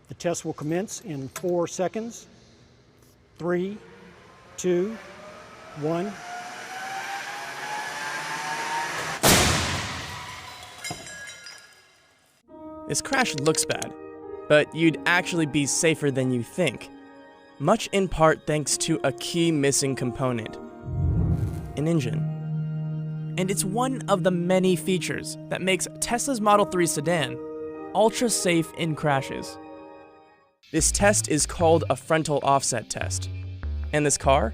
The test will commence in 4 seconds. 3, 2, 1. This crash looks bad, but you'd actually be safer than you think. Much in part thanks to a key missing component, an engine. And it's one of the many features that makes Tesla's Model 3 sedan ultra safe in crashes. This test is called a frontal offset test. And this car?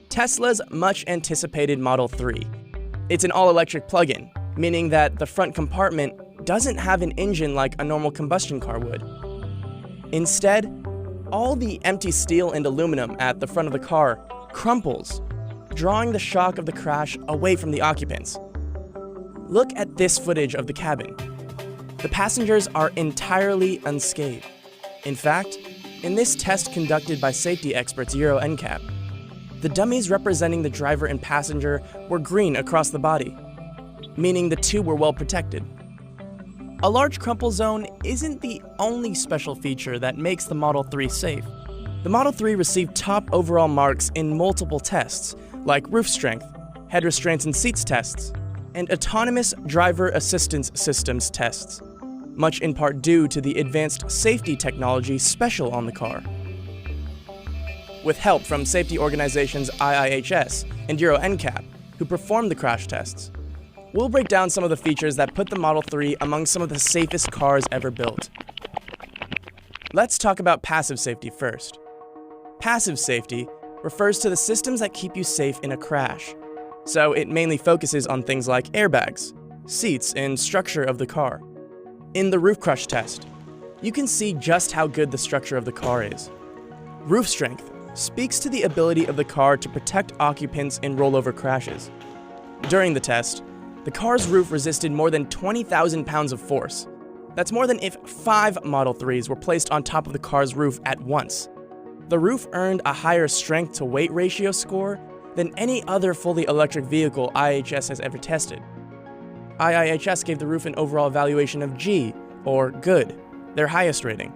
Tesla's much anticipated Model 3. It's an all-electric plug-in, meaning that the front compartment doesn't have an engine like a normal combustion car would. Instead, all the empty steel and aluminum at the front of the car crumples, drawing the shock of the crash away from the occupants. Look at this footage of the cabin. The passengers are entirely unscathed. In fact, in this test conducted by safety experts Euro NCAP, the dummies representing the driver and passenger were green across the body, meaning the two were well protected. A large crumple zone isn't the only special feature that makes the Model 3 safe. The Model 3 received top overall marks in multiple tests, like roof strength, head restraints and seats tests, and autonomous driver assistance systems tests, much in part due to the advanced safety technology special on the car. With help from safety organizations IIHS and Euro NCAP, who performed the crash tests, we'll break down some of the features that put the Model 3 among some of the safest cars ever built. Let's talk about passive safety first. Passive safety refers to the systems that keep you safe in a crash. So it mainly focuses on things like airbags, seats, and structure of the car. In the roof crush test, you can see just how good the structure of the car is. Roof strength speaks to the ability of the car to protect occupants in rollover crashes. During the test, the car's roof resisted more than 20,000 pounds of force. That's more than if 5 Model 3s were placed on top of the car's roof at once. The roof earned a higher strength-to-weight ratio score than any other fully electric vehicle IIHS has ever tested. IIHS gave the roof an overall evaluation of G, or good, their highest rating.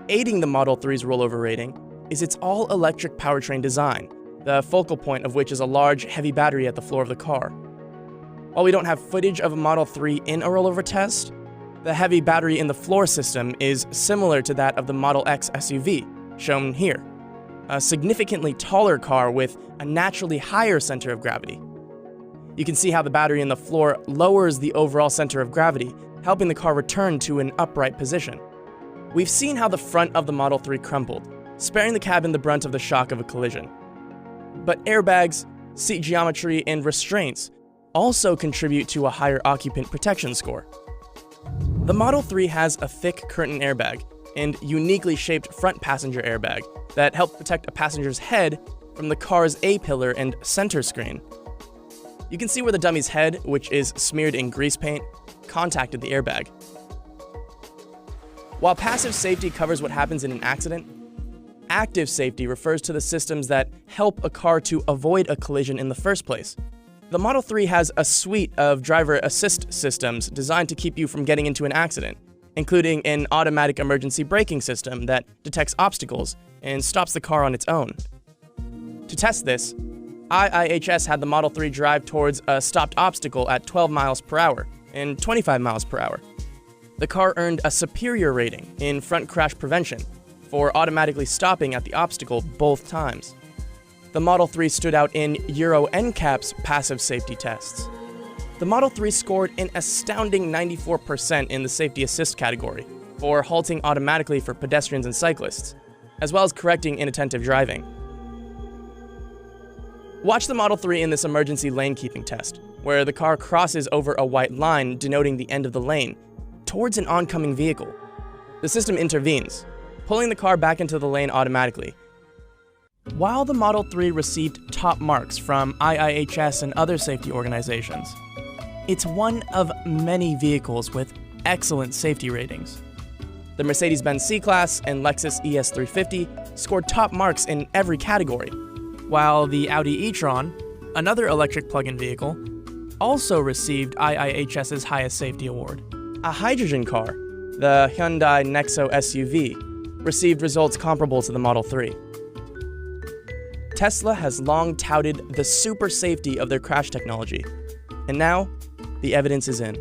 Aiding the Model 3's rollover rating is its all-electric powertrain design, the focal point of which is a large, heavy battery at the floor of the car. While we don't have footage of a Model 3 in a rollover test, the heavy battery in the floor system is similar to that of the Model X SUV, shown here, a significantly taller car with a naturally higher center of gravity. You can see how the battery in the floor lowers the overall center of gravity, helping the car return to an upright position. We've seen how the front of the Model 3 crumpled, sparing the cabin the brunt of the shock of a collision. But airbags, seat geometry, and restraints also contribute to a higher occupant protection score. The Model 3 has a thick curtain airbag and uniquely shaped front passenger airbag that help protect a passenger's head from the car's A-pillar and center screen. You can see where the dummy's head, which is smeared in grease paint, contacted the airbag. While passive safety covers what happens in an accident, active safety refers to the systems that help a car to avoid a collision in the first place. The Model 3 has a suite of driver assist systems designed to keep you from getting into an accident, including an automatic emergency braking system that detects obstacles and stops the car on its own. To test this, IIHS had the Model 3 drive towards a stopped obstacle at 12 miles per hour and 25 miles per hour. The car earned a superior rating in front crash prevention for automatically stopping at the obstacle both times. The Model 3 stood out in Euro NCAP's passive safety tests. The Model 3 scored an astounding 94% in the safety assist category for halting automatically for pedestrians and cyclists, as well as correcting inattentive driving. Watch the Model 3 in this emergency lane keeping test, where the car crosses over a white line denoting the end of the lane towards an oncoming vehicle. The system intervenes, pulling the car back into the lane automatically. While the Model 3 received top marks from IIHS and other safety organizations, it's one of many vehicles with excellent safety ratings. The Mercedes-Benz C-Class and Lexus ES350 scored top marks in every category, while the Audi e-tron, another electric plug-in vehicle, also received IIHS's highest safety award. A hydrogen car, the Hyundai Nexo SUV, received results comparable to the Model 3. Tesla has long touted the super safety of their crash technology, and now the evidence is in.